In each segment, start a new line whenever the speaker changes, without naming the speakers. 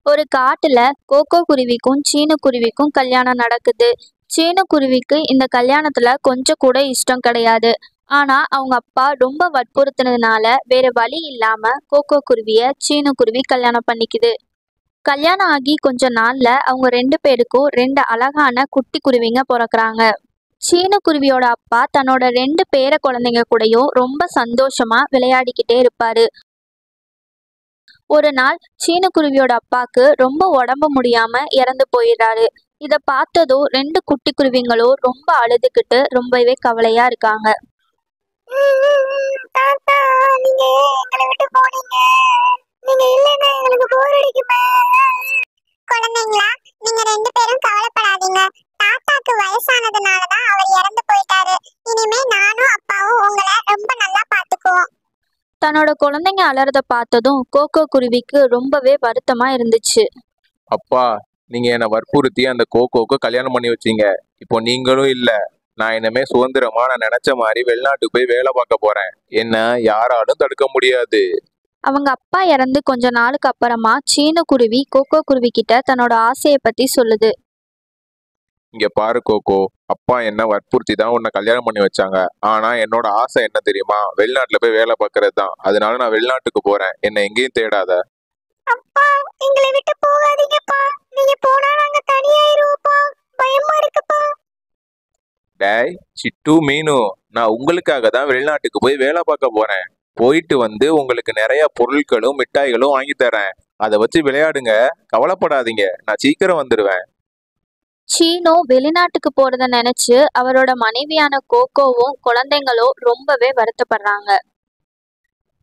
ஒரு காட்டுல கோகோ குருவிக்கும் சீனு குருவிக்கும் கல்யாணம் நடக்குது. சீனு குருவிக்கு இந்த கல்யாணத்துல கொஞ்சம் கூட இஷ்டம் கிடையாது. ஆனா அவங்க அப்பா ரொம்ப வற்புறுத்தினதுனால வேற வழி இல்லாம கோகோ குருவிய சீனு குருவி கல்யாணம் பண்ணிக்குது. கல்யாணம் ஆகி கொஞ்ச நாள்ல அவங்க ரெண்டு பேருக்கும் ரெண்டு அழகான குட்டி குருவிங்க பிறக்குறாங்க. சீனு குருவியோட அப்பா தன்னோட ரெண்டு பேர குழந்தைங்க கூடயும் ரொம்ப சந்தோஷமா விளையாடிக்கிட்டே இருப்பாரு. ஒரு நாள் சீனுக்குருவியோட அப்பாக்கு ரொம்ப உடம்பு முடியாம இறந்து போயிடுறாரு. இத பார்த்ததும் ரெண்டு குட்டி குருவிங்களும் ரொம்ப அழுதுகிட்டு ரொம்பவே கவலையா இருக்காங்க.
தாத்தா, நீங்க எங்களை விட்டு போனீங்க. நீங்க இல்லைன்னா எங்களுக்கு போர் அடிக்குமே. குழந்தைங்களா, நீங்க ரெண்டு பேரும் கவலைப்படாதீங்க. தாத்தாக்கு வயசானதுனாலதான் அவர் இறந்து போயிட்டாரு. இனிமே நானும் அப்பாவும் உங்களை ரொம்ப நல்லா பாத்துக்குவோம்.
தன்னோட குழந்தைங்க அலறத பார்த்ததும் கோகோ குருவிக்கு ரொம்பவே வருத்தமா இருந்துச்சு.
அப்பா, நீங்க என்னை வற்புறுத்தி அந்த கோகோக்கு கல்யாணம் பண்ணி வச்சீங்க. இப்போ நீங்களும் இல்ல. நான் இனிமே சுதந்திரமா நான் நினைச்ச மாதிரி வெளிநாட்டுக்கு போய் வேலை பார்க்க போறேன். என்ன யாராலும் தடுக்க முடியாது.
அவங்க அப்பா இறந்து கொஞ்ச நாளுக்கு அப்புறமா சீனு குருவி கோகோ குருவி கிட்ட தன்னோட ஆசையை பத்தி சொல்லுது.
இங்க பாரு கோகோ, அப்பா என்ன வற்புறுத்தி தான் உன்னை கல்யாணம் பண்ணி வச்சாங்க. ஆனா என்னோட ஆசை என்ன தெரியுமா? வெளிநாட்டுல போய் வேலை பார்க்கறது தான். அதனால நான் வெளிநாட்டுக்கு போறேன். என்னை எங்கேயும் தேடாத.
அப்பா, எங்களை விட்டு போகாதீங்கப்பா. நீங்க போனா நாங்க தனியாயிருவோம்ப்பா. பயமா இருக்குப்பா.
டேய் சிட்டு மீனு, நான் உங்களுக்காக தான் வெளிநாட்டுக்கு போய் வேலை பார்க்க போறேன். போயிட்டு வந்து உங்களுக்கு நிறைய பொருட்களும் மிட்டாய்களும் வாங்கி தரேன். அதை வச்சு விளையாடுங்க. கவலைப்படாதீங்க, நான் சீக்கிரம் வந்துடுவேன்.
சீனு வெளிநாட்டுக்கு போறத நினைச்சு அவரோட மனைவியான கோகோவும் குழந்தைங்களும் ரொம்பவே வருத்தப்படுறாங்க.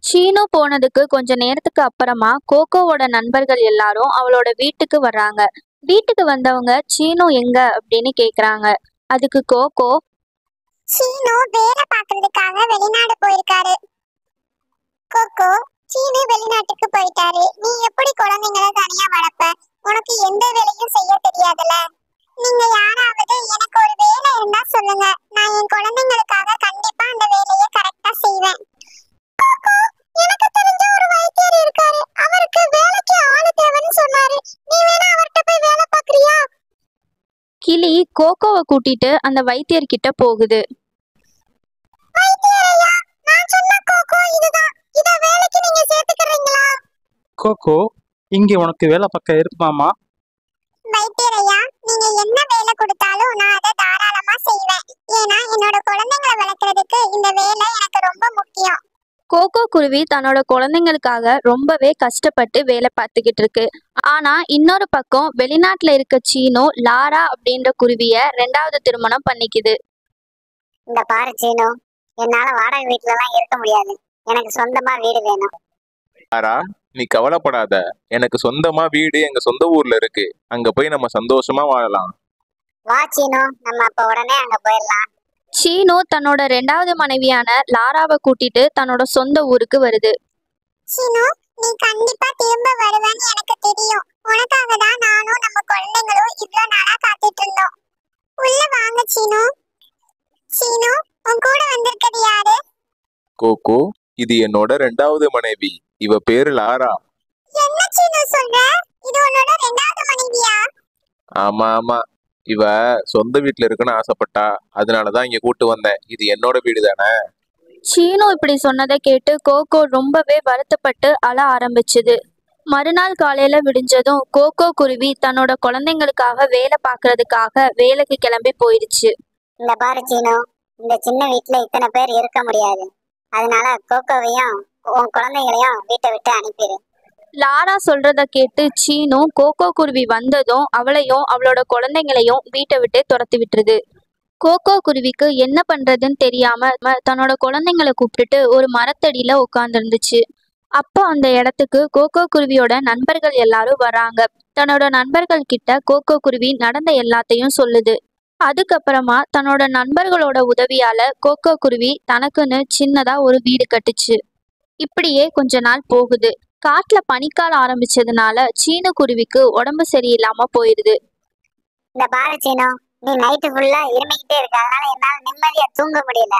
சீனு போனதுக்கு கொஞ்ச நேரத்துக்கு அப்புறமா கோகோவோட நண்பர்கள் எல்லாரும் அவளோட வீட்டுக்கு வர்றாங்க. வீட்டுக்கு வந்தவங்க சீனு எங்க அப்படின்னு கேக்குறாங்க. அதுக்கு கோகோ,
சீனு வேலை பார்க்கறதுக்காக வெளிநாடு போயிருக்காரு. கோகோ, சீனு வெளிநாட்டுக்கு போயிட்டாரு. நீ எப்படி குழந்தைங்களை தனியா வளர்ப்ப? உனக்கு எந்த வேலையும் செய்ய தெரியாதுல. நீங்க யாராவது எனக்கு ஒரு வேலை இருந்தா சொல்லுங்க. நான் என் குழந்தைங்களுக்காக கண்டிப்பா அந்த வேலையை கரெக்டா செய்வேன். கோகோ, எனக்கு தெரிஞ்ச ஒரு வைத்தியர் இருக்காரு. அவருக்கு வேலைக்கு ஆளு தேவைன்னு சொன்னாரு. நீ வேணா அவர்கிட்ட போய் வேலை பார்க்கறியா?
கிளி கோகோவை கூட்டிட்டு அந்த வைத்தியர்கிட்ட போகுது.
வைத்தியரையா, நான் சொன்ன கோகோ இதுதான். இத வேலைக்கு நீங்க சேர்த்துக்கறீங்களா?
கோகோ, இங்கே உனக்கு வேலை பார்க்க இருப்பாமா?
வைத்தியரையா, நீங்க என்ன வேலை கொடுத்தாலும் நான் அதை தாராளமா செய்வேன். ஏன்னா என்னோட குழந்தைங்களை வளர்க்கறதுக்கு இந்த வேலை எனக்கு ரொம்ப முக்கியம்.
கோகோ குருவி தன்னோட குழந்தைங்களுக்காக ரொம்பவே கஷ்டப்பட்டு வேலை பார்த்துக்கிட்டு இருக்கு. ஆனா இன்னொரு பக்கம் வெளிநாட்டுல இருக்க சீனு லாரா அப்படின்ற குருவிய ரெண்டாவது திருமணம் பண்ணிக்குது.
இந்த பாரு சீனு, என்னால வாடகை வீட்டுல எல்லாம் இருக்க முடியாது. எனக்கு சொந்தமா வீடு வேணும்.
ஆரா, நீ கவலைப்படாத. எனக்கு சொந்தமா வீடு எங்க சொந்த ஊர்ல இருக்கு. அங்க போய் நம்ம சந்தோஷமா வாழலாம்.
வா சீனு, நம்ம அப்ப உடனே அங்க போயிடலாம்.
சீனு தன்னோட ரெண்டாவது மனைவியான லாராவை கூட்டிட்டு தன்னோட சொந்த ஊருக்கு வருது.
சீனு, நீ கண்டிப்பா திரும்ப வருவேன்னு எனக்கு தெரியும். உனக்காக தான் நானும் நம்ம குழந்தைங்களும் இவ்வளவு நாளா காத்துட்டு இருந்தோம். உள்ள வாங்க சீனு. சீனு, உன் கூட வந்திருக்கிறது யாரு?
கோகோ, இது என்னோட ரெண்டாவது மனைவி. இவ பேரு லாரா.
என்ன சீனு சொல்ற? இது உன்னோட ரெண்டாவது மனைவியா?
ஆமா ஆமா, இவ சொந்த வீட்டுல இருக்குன்னு ஆசைப்பட்டா. அதனாலதான் இங்க கூட்டு வந்தேன். இது என்னோட வீடு தானே.
சீனு இப்படி சொன்னதை கேட்டு கோகோ ரொம்பவே வருத்தப்பட்டு அழ ஆரம்பிச்சுது. மறுநாள் காலையில விடிஞ்சதும் கோகோ குருவி தன்னோட குழந்தைங்களுக்காக வேலை பார்க்கறதுக்காக வேலைக்கு கிளம்பி போயிடுச்சு.
இந்த பாரு சீனு, இந்த சின்ன வீட்டுல இத்தனை பேர் இருக்க முடியாது. அதனால கோகோவையும் உன் குழந்தைகளையும் வீட்டை விட்டு அனுப்பிடு.
லாரா சொல்றத கேட்டு சீனு கோகோ குருவி வந்ததும் அவளையும் அவளோட குழந்தைங்களையும் வீட்டை விட்டு துரத்தி விட்டுருது. கோகோ குருவிக்கு என்ன பண்றதுன்னு தெரியாம தன்னோட குழந்தைங்களை கூப்பிட்டுட்டு ஒரு மரத்தடியில உட்கார்ந்துருந்துச்சு. அப்போ அந்த இடத்துக்கு கோகோ குருவியோட நண்பர்கள் எல்லாரும் வராங்க. தன்னோட நண்பர்கள் கிட்ட கோகோ குருவி நடந்த எல்லாத்தையும் சொல்லுது. அதுக்கப்புறமா தன்னோட நண்பர்களோட உதவியால கோகோ குருவி தனக்குன்னு சின்னதா ஒரு வீடு கட்டுச்சு. இப்படியே கொஞ்ச நாள் போகுது. காட்டுல பனிக்காலம் ஆரம்பிச்சதுனால சீனு குருவிக்கு உடம்பு சரியில்லாம போயிடுது.
இந்த பாரு சீனு, நீ நைட்டு ஃபுல்லா இருமிக்கிட்டே இருக்க. அதனால என்னால நிம்மதியா தூங்க முடியல.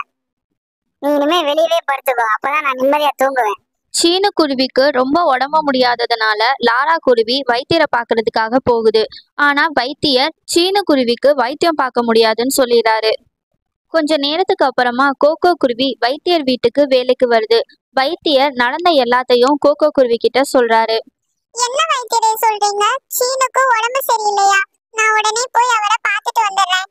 நீ இனிமே வெளியவே படுத்துக்கோ. அப்பதான் நான் நிம்மதியா தூங்குவேன்.
சீனு குருவிக்கு ரொம்ப உடம்பு முடியாததுனால லாரா குருவி வைத்தியரை பார்க்கறதுக்காக போகுது. ஆனா வைத்தியர் சீனு குருவிக்கு வைத்தியம் பார்க்க முடியாதுன்னு சொல்லிடுறாரு. கொஞ்ச நேரத்துக்கு அப்புறமா கோகோ குருவி வைத்தியர் வீட்டுக்கு வேலைக்கு வருது. வைத்தியர் நடந்த எல்லாத்தையும் கோகோ குருவி கிட்ட சொல்றாரு.
என்ன வைத்தியரே சொல்றீங்க? சீனுக்கு உடம்பு சரியில்லையா? நான் உடனே போய் அவரை பார்த்துட்டு வந்துடுறேன்.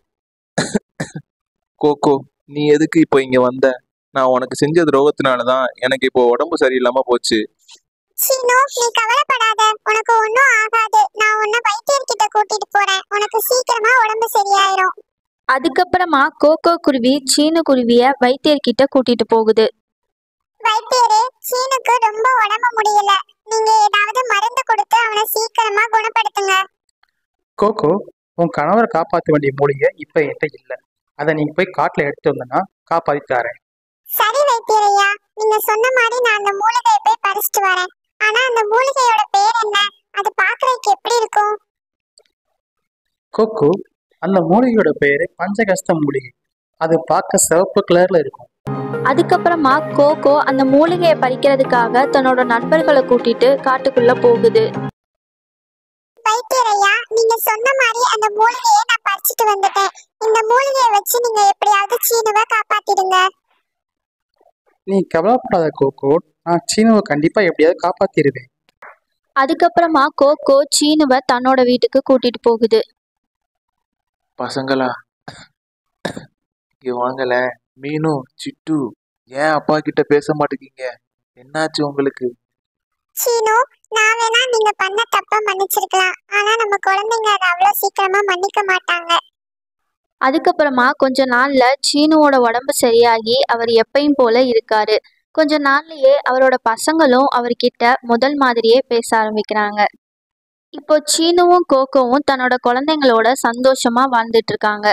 கோகோ, நீ எதுக்கு இப்போ இங்க வந்த? நான் உனக்கு செஞ்ச துரோகத்தினாலதான் எனக்கு இப்போ உடம்பு சரியில்லாம போச்சு.
சீனு, நீ கவலைப்படாத, உனக்கு ஒன்றும் ஆகாது. நான் உன்னை வைத்தியர்கிட்ட கூட்டிட்டு போறேன். உனக்கு சீக்கிரமா உடம்பு சரியாயிரும்.
அதுக்கப்புறமா கோகோ குருவி சீனு குருவிய வைத்தியர்கிட்ட கூட்டிட்டு போகுது.
வைத்தியரே, சீனுக்கு ரொம்ப உடம்பு முடியல. நீங்க ஏதாவது மருந்து கொடுத்து அவனை சீக்கிரமா குணப்படுத்துங்க.
கோகோ, உன் கணவரை காப்பாற்ற வேண்டிய மூலிகை இப்ப என்கிட்ட இல்லை. அதை நீ போய் காட்டுல எடுத்து வந்தனா காப்பாத்தி தரேன்.
சரி வைத்தியரையா, நீங்க சொன்ன மாதிரி நான் அந்த மூலிகையை போய் பறிச்சுட்டு வரேன். ஆனா அந்த மூலிகையோட பேர் என்ன? அது பாக்குறதுக்கு எப்படி இருக்கும்?
கோகோ, அந்த மூலிகையோட பேரு பஞ்சகஸ்த மூலிகை. அது பார்க்க சிவப்பு கலர்ல இருக்கும்.
அதுக்கப்புறமா கோகோ அந்த மூலிகையை பறிக்கிறதுக்காக தன்னோட நண்பர்களை கூட்டிட்டு காட்டுக்குள்ள போகுது.
வைத்தியரையா, நீங்க சொன்ன மாதிரி அந்த மூலிகையை நான் பறிச்சுட்டு வந்துட்டேன். இந்த மூலிகையை வச்சு நீங்க எப்படியாவது சீனுவை காப்பாத்திடுங்க.
நீ கவலைப்படாத கோகோ, நான் சீனுவை கண்டிப்பா எப்படியாவது காப்பாத்திடுவேன்.
அதுக்கப்புறமா கோகோ சீனுவை தன்னோட வீட்டுக்கு கூட்டிட்டு போகுது.
பசங்களா, இங்க வாங்கல. மீனு, சிட்டு, ஏன் அப்பா கிட்ட பேச மாட்டேங்கீங்க? என்னாச்சு உங்களுக்கு?
சீனு, நான் வேணா நீங்க பண்ண தப்ப மன்னிச்சிருக்கலாம். ஆனா நம்ம குழந்தைங்க அதை அவ்வளவு சீக்கிரமா மன்னிக்க மாட்டாங்க.
அதுக்கப்புறமா கொஞ்ச நாள்ல சீனுவோட உடம்பு சரியாகி அவர் எப்பயும் போல இருக்காரு. கொஞ்ச நாள்லயே அவரோட பசங்களும் அவர்கிட்ட முதல் மாதிரியே பேச ஆரம்பிக்கிறாங்க. இப்போ சீனுவும் கோகோவும் தன்னோட குழந்தைங்களோட சந்தோஷமா வாழ்ந்துட்டு இருக்காங்க.